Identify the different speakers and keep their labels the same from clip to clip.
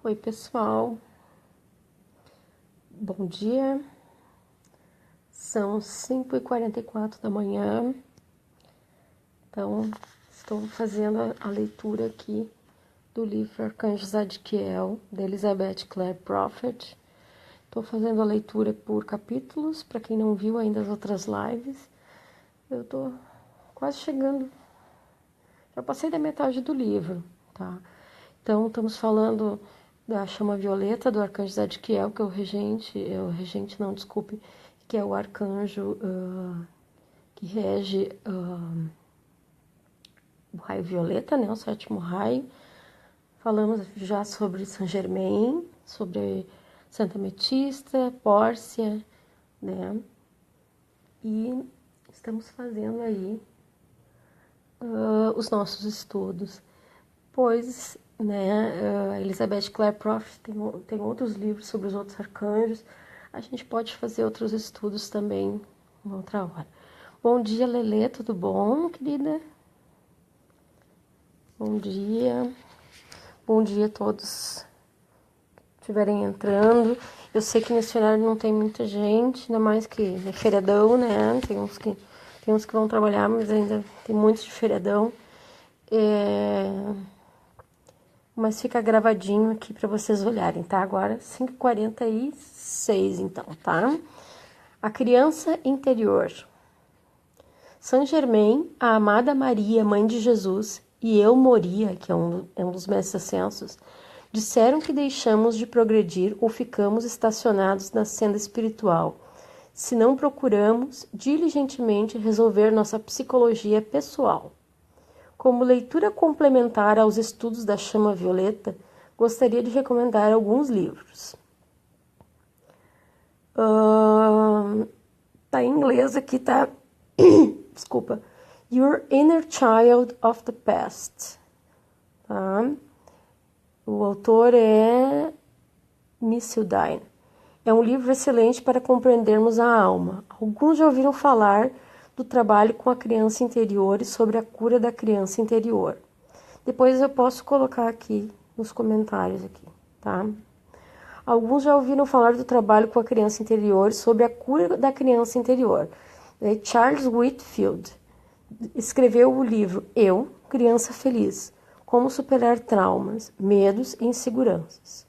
Speaker 1: Oi, pessoal. Bom dia. São 5h44 da manhã. Então, estou fazendo a leitura aqui do livro Arcanjo Zadkiel, de Elizabeth Clare Prophet. Estou fazendo a leitura por capítulos, para quem não viu ainda as outras lives. Eu estou quase chegando, já passei da metade do livro, tá? Então, estamos falando da chama violeta do arcanjo Zadkiel, que é o regente não, desculpe, que é o arcanjo que rege o raio violeta, né, o sétimo raio. Falamos já sobre Saint Germain, sobre Santa Ametista, Pórcia, né, e estamos fazendo aí os nossos estudos, pois, né, Elizabeth Clare Prophet tem outros livros sobre os outros arcanjos. A gente pode fazer outros estudos também uma outra hora. Bom dia, Lelê, tudo bom, querida? Bom dia. Bom dia a todos que estiverem entrando. Eu sei que nesse horário não tem muita gente, ainda mais que é feriadão, né? Tem uns que vão trabalhar, mas ainda tem muitos de feriadão. Mas fica gravadinho aqui para vocês olharem, tá? Agora 5h46, então, tá? A criança interior. Saint Germain, a amada Maria, mãe de Jesus, e eu, Moria, que é um dos mestres ascensos, disseram que deixamos de progredir ou ficamos estacionados na senda espiritual, se não procuramos diligentemente resolver nossa psicologia pessoal. Como leitura complementar aos estudos da chama violeta, gostaria de recomendar alguns livros. Tá em inglês aqui, tá? Desculpa. Your Inner Child of the Past. Tá? O autor é Missildine. É um livro excelente para compreendermos a alma. Alguns já ouviram falar do trabalho com a criança interior e sobre a cura da criança interior. Depois eu posso colocar aqui nos comentários aqui, tá? Alguns já ouviram falar do trabalho com a criança interior e sobre a cura da criança interior. Charles Whitfield escreveu o livro Eu, Criança Feliz, Como Superar Traumas, Medos e Inseguranças.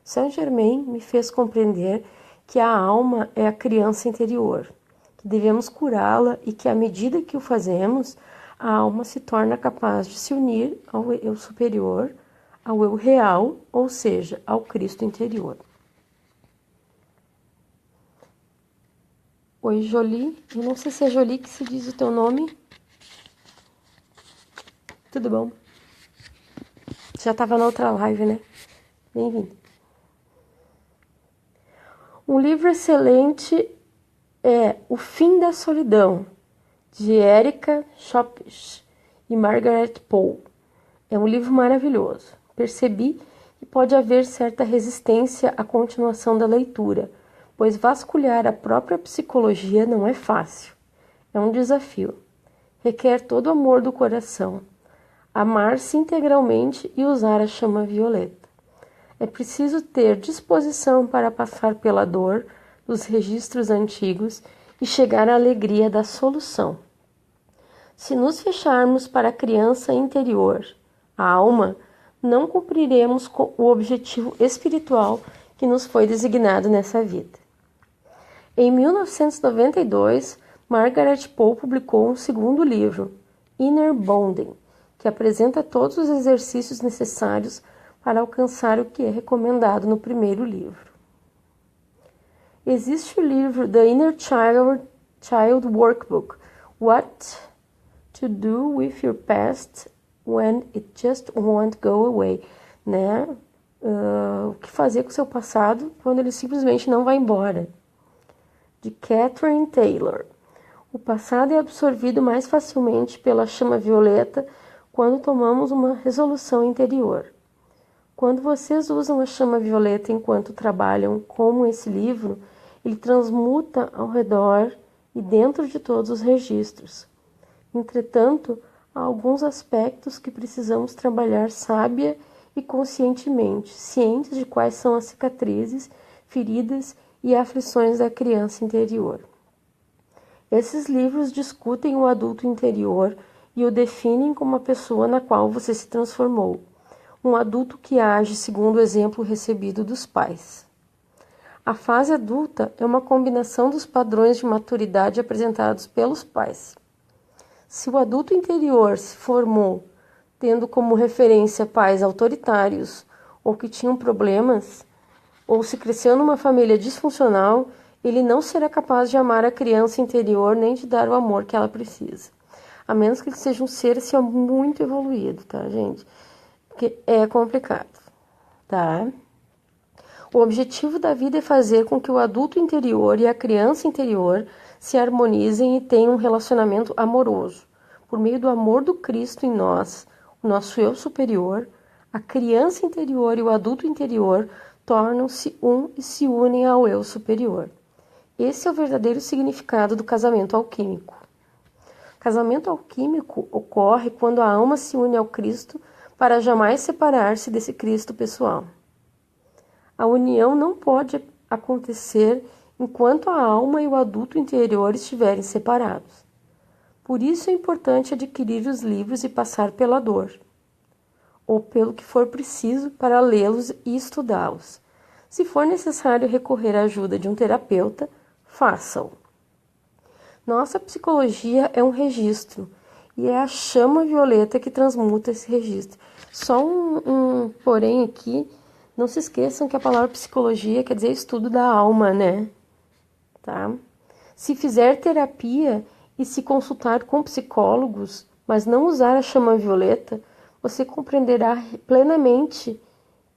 Speaker 1: Saint Germain me fez compreender que a alma é a criança interior, que devemos curá-la e que à medida que o fazemos, a alma se torna capaz de se unir ao eu superior, ao eu real, ou seja, ao Cristo interior. Oi, Jolie. Eu não sei se é Jolie que se diz o teu nome. Tudo bom? Já estava na outra live, né? Bem-vindo. Um livro excelente é O Fim da Solidão, de Erika Schopenhauer e Margaret Poe. É um livro maravilhoso. Percebi que pode haver certa resistência à continuação da leitura, pois vasculhar a própria psicologia não é fácil. É um desafio. Requer todo o amor do coração. Amar-se integralmente e usar a chama violeta. É preciso ter disposição para passar pela dor dos registros antigos e chegar à alegria da solução. Se nos fecharmos para a criança interior, a alma, não cumpriremos o objetivo espiritual que nos foi designado nessa vida. Em 1992, Margaret Poe publicou um segundo livro, Inner Bonding, que apresenta todos os exercícios necessários para alcançar o que é recomendado no primeiro livro. Existe o livro The Inner Child Workbook, What to Do with Your Past When It Just Won't Go Away, né? O que fazer com o seu passado quando ele simplesmente não vai embora, de Catherine Taylor. O passado é absorvido mais facilmente pela chama violeta quando tomamos uma resolução interior. Quando vocês usam a chama violeta enquanto trabalham como esse livro, ele transmuta ao redor e dentro de todos os registros. Entretanto, há alguns aspectos que precisamos trabalhar sábia e conscientemente, cientes de quais são as cicatrizes, feridas e aflições da criança interior. Esses livros discutem o adulto interior e o definem como a pessoa na qual você se transformou, um adulto que age segundo o exemplo recebido dos pais. A fase adulta é uma combinação dos padrões de maturidade apresentados pelos pais. Se o adulto interior se formou tendo como referência pais autoritários ou que tinham problemas, ou se cresceu numa família disfuncional, ele não será capaz de amar a criança interior nem de dar o amor que ela precisa. A menos que ele seja um ser assim, muito evoluído, tá, gente? Porque é complicado, tá? O objetivo da vida é fazer com que o adulto interior e a criança interior se harmonizem e tenham um relacionamento amoroso. Por meio do amor do Cristo em nós, o nosso eu superior, a criança interior e o adulto interior tornam-se um e se unem ao eu superior. Esse é o verdadeiro significado do casamento alquímico. O casamento alquímico ocorre quando a alma se une ao Cristo para jamais separar-se desse Cristo pessoal. A união não pode acontecer enquanto a alma e o adulto interior estiverem separados. Por isso é importante adquirir os livros e passar pela dor, ou pelo que for preciso para lê-los e estudá-los. Se for necessário recorrer à ajuda de um terapeuta, faça-o. Nossa psicologia é um registro, e é a chama violeta que transmuta esse registro. Só um porém aqui, não se esqueçam que a palavra psicologia quer dizer estudo da alma, né? Tá? Se fizer terapia e se consultar com psicólogos, mas não usar a chama violeta, você compreenderá plenamente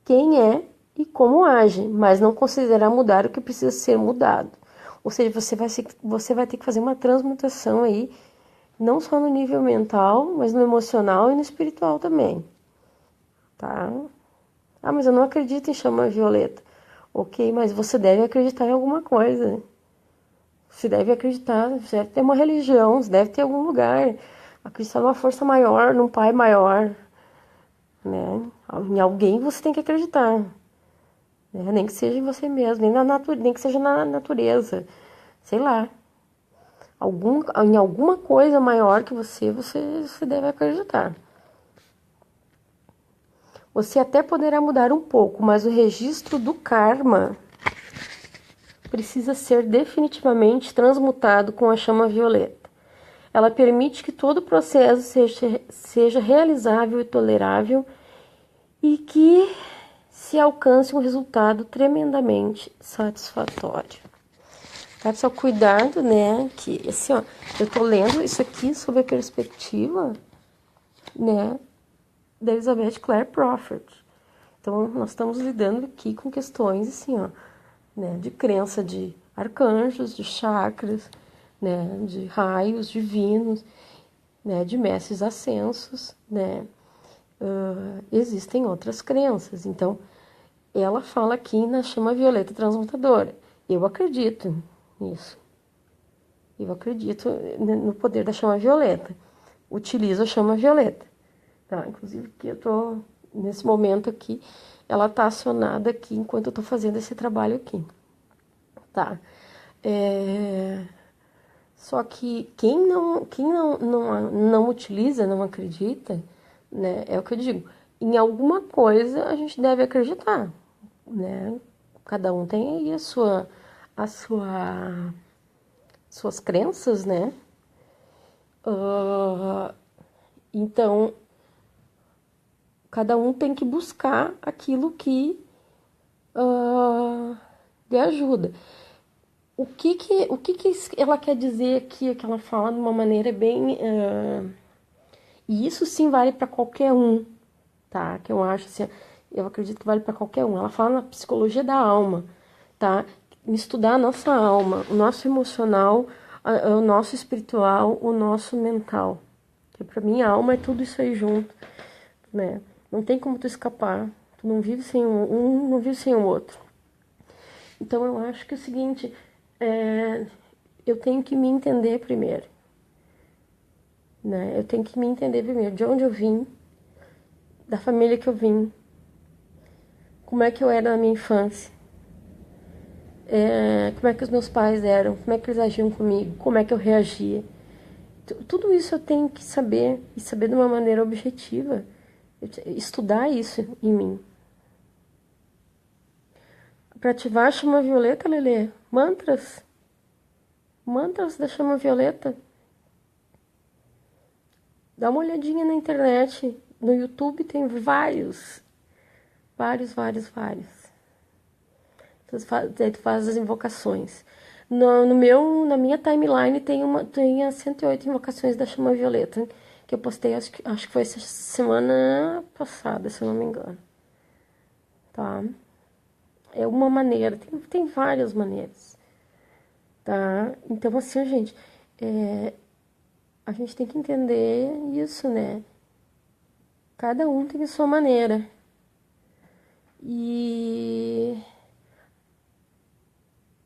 Speaker 1: quem é e como age, mas não considerar mudar o que precisa ser mudado. Ou seja, você vai ter que fazer uma transmutação aí, não só no nível mental, mas no emocional e no espiritual também. Tá? Ah, mas eu não acredito em chama violeta. Ok, mas você deve acreditar em alguma coisa. Você deve acreditar, você deve ter uma religião, você deve ter algum lugar. Acreditar numa força maior, num pai maior. Né? Em alguém você tem que acreditar. Né? Nem que seja em você mesmo, nem que seja na natureza. Sei lá. Em alguma coisa maior que você deve acreditar. Você até poderá mudar um pouco, mas o registro do karma precisa ser definitivamente transmutado com a chama violeta. Ela permite que todo o processo seja realizável e tolerável e que se alcance um resultado tremendamente satisfatório. Tá, pessoal? Cuidado, né? Que, assim, ó, eu tô lendo isso aqui sob a perspectiva, né, da Elizabeth Clare Prophet. Então, nós estamos lidando aqui com questões, assim, ó, né, de crença de arcanjos, de chakras, né, de raios divinos, né, de mestres ascensos, né, existem outras crenças. Então, ela fala aqui na chama violeta transmutadora. Eu acredito nisso. Eu acredito no poder da chama violeta. Utilizo a chama violeta. Tá? Inclusive, que eu tô nesse momento aqui, ela tá acionada aqui enquanto eu tô fazendo esse trabalho aqui. Tá? Só que quem não utiliza, não acredita, né? É o que eu digo. Em alguma coisa a gente deve acreditar, né? Cada um tem aí suas crenças, né? Então, cada um tem que buscar aquilo que lhe ajuda. O que ela quer dizer aqui, que ela fala de uma maneira bem... e isso sim vale para qualquer um, tá? Que eu acho assim, eu acredito que vale para qualquer um. Ela fala na psicologia da alma, tá? Estudar a nossa alma, o nosso emocional, o nosso espiritual, o nosso mental. Que para mim a alma é tudo isso aí junto, né? Não tem como tu escapar. Tu não vive sem um não vive sem o outro. Então eu acho que é o seguinte, eu tenho que me entender primeiro, né? Eu tenho que me entender primeiro de onde eu vim, da família que eu vim, como é que eu era na minha infância, como é que os meus pais eram, como é que eles agiam comigo, como é que eu reagia. Tudo isso eu tenho que saber, e saber de uma maneira objetiva, estudar isso em mim. Para ativar a chama violeta, Lelê, mantras da chama violeta. Dá uma olhadinha na internet, no YouTube tem vários. Daí tu faz as invocações. Na minha timeline tem as 108 invocações da chama violeta, que eu postei, acho que foi essa semana passada, se eu não me engano. Tá? É uma maneira, tem várias maneiras. Tá? Então, assim, gente, a gente tem que entender isso, né? Cada um tem a sua maneira. E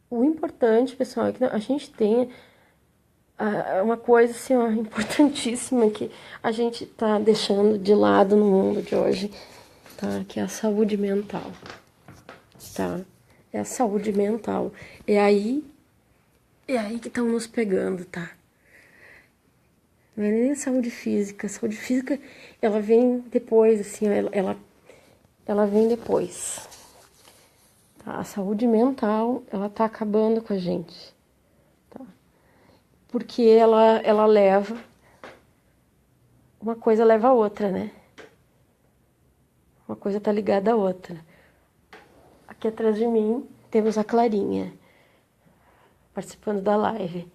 Speaker 1: o importante, pessoal, é que a gente tenha uma coisa assim, ó, importantíssima que a gente tá deixando de lado no mundo de hoje, tá? Que é a saúde mental, tá? É a saúde mental. É aí que estão nos pegando, tá? Não é nem a saúde física. A saúde física, ela vem depois, assim, ó, ela vem depois. Tá? A saúde mental, ela tá acabando com a gente, tá? Porque ela leva, uma coisa leva a outra, né? Uma coisa tá ligada à outra. Aqui atrás de mim temos a Clarinha, participando da live.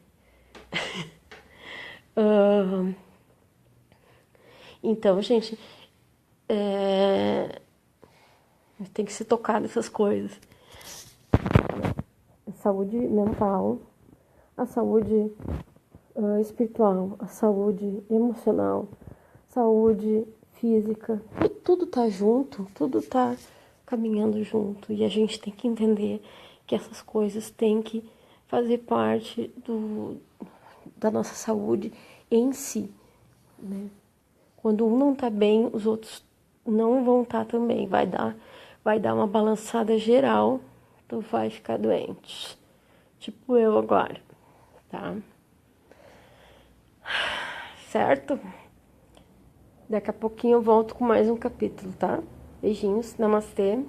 Speaker 1: Então, gente, tem que se tocar nessas coisas. A saúde mental, a saúde espiritual, a saúde emocional, saúde física, tudo tá junto, tudo tá caminhando junto. E a gente tem que entender que essas coisas têm que fazer parte da nossa saúde em si, né? Quando um não tá bem, os outros não vão estar também. Vai dar uma balançada geral, tu vai ficar doente. Tipo eu agora, tá? Certo? Daqui a pouquinho eu volto com mais um capítulo, tá? Beijinhos, namastê.